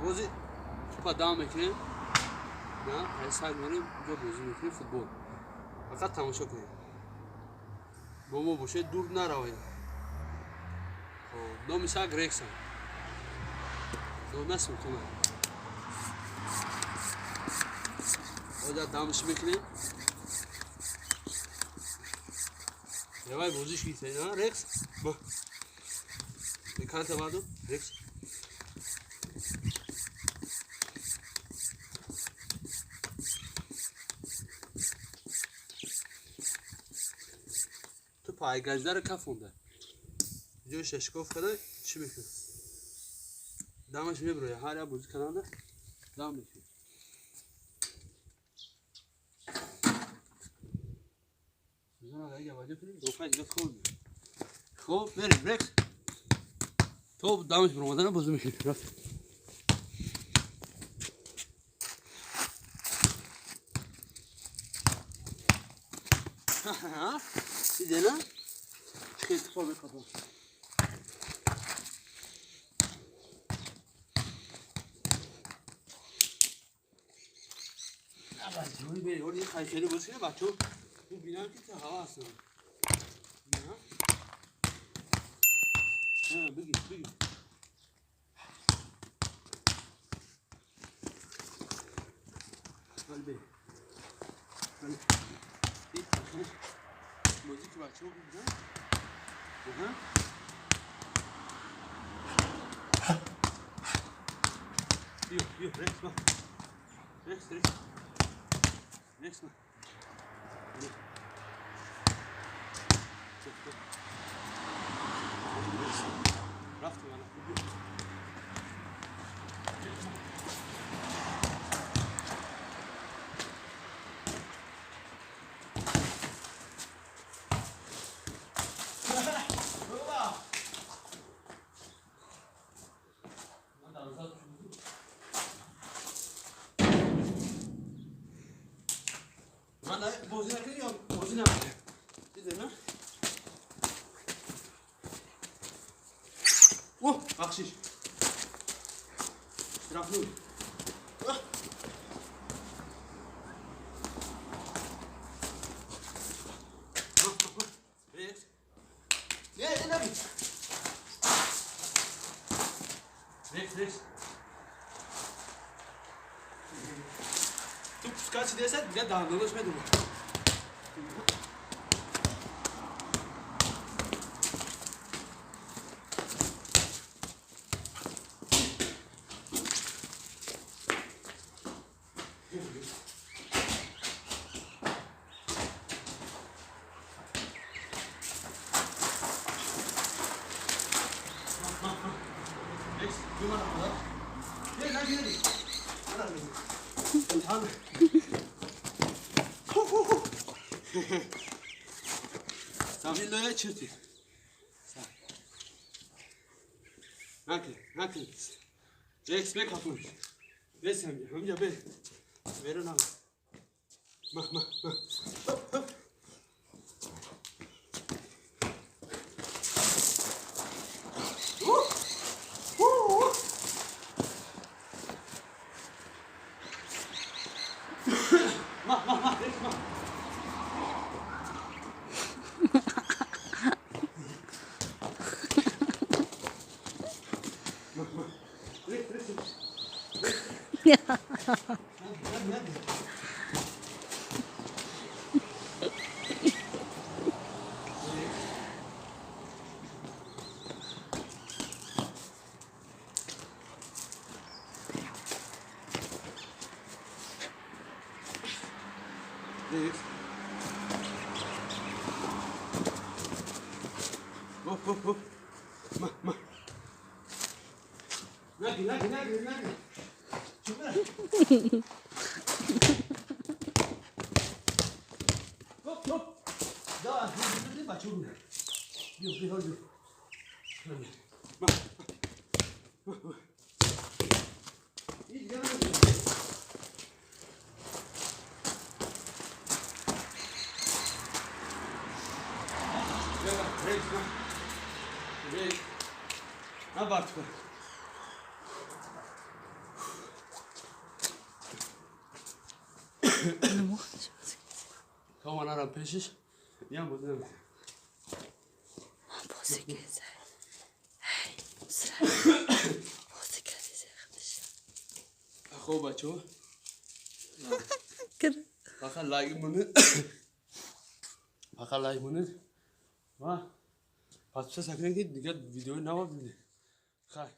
بازی توپ دام میکنیم نه حساب میکنیم جو بازی میکنیم فوتبال فقط تماشا کنیم با ما باشه دور نروید نام سگ رکسن نام اسم تو عادت دامش میکنیم یوای بازیش گیته نه رکس با میکانت بعدو رکس تو پای گزدار کفونده جو ششکوف کرده چی میکنه دامش میبره هر یا بازی کننده دام میکنه زنا اگه واجه کنیم دو پنج دقیقه خوب بریم رکس تو دامش برمادن بازی میکنه رفت ها دیدی نه چه اتفاقی میفته جوری به اولی خیلی بازی کنه بچه‌ها اون بینن که هوا هست نه بگی قلبی موزیک بچه‌ها بگیرن بیا رکس ما رکس ما رفت وانا من بازی نکنی یا بازی نکنی دیده نه اوه بخشیش رفت نور رکس نه نبی رکس تو پسکاچی دیسه دیگه دندانش بدونه Sambil loya çırtı. Nakli. Rex be kapmış. Be sen amca be. Verin abi. Ma. Ma, Rex ma. Hop. Ma. Nagi. Çıkma. Hop. Daha hızlı başlıyorum. Yok. Ma. İyi gel. Rex. Na Bartko. Tamam aram peşiş. Ya bu da. بازی گذر هی سر بازی گذر خوب بچه کرد فقط لایک مونید فقط لایک مونید و پس سکرین که دیگه ویدیو نوا ببینید خیر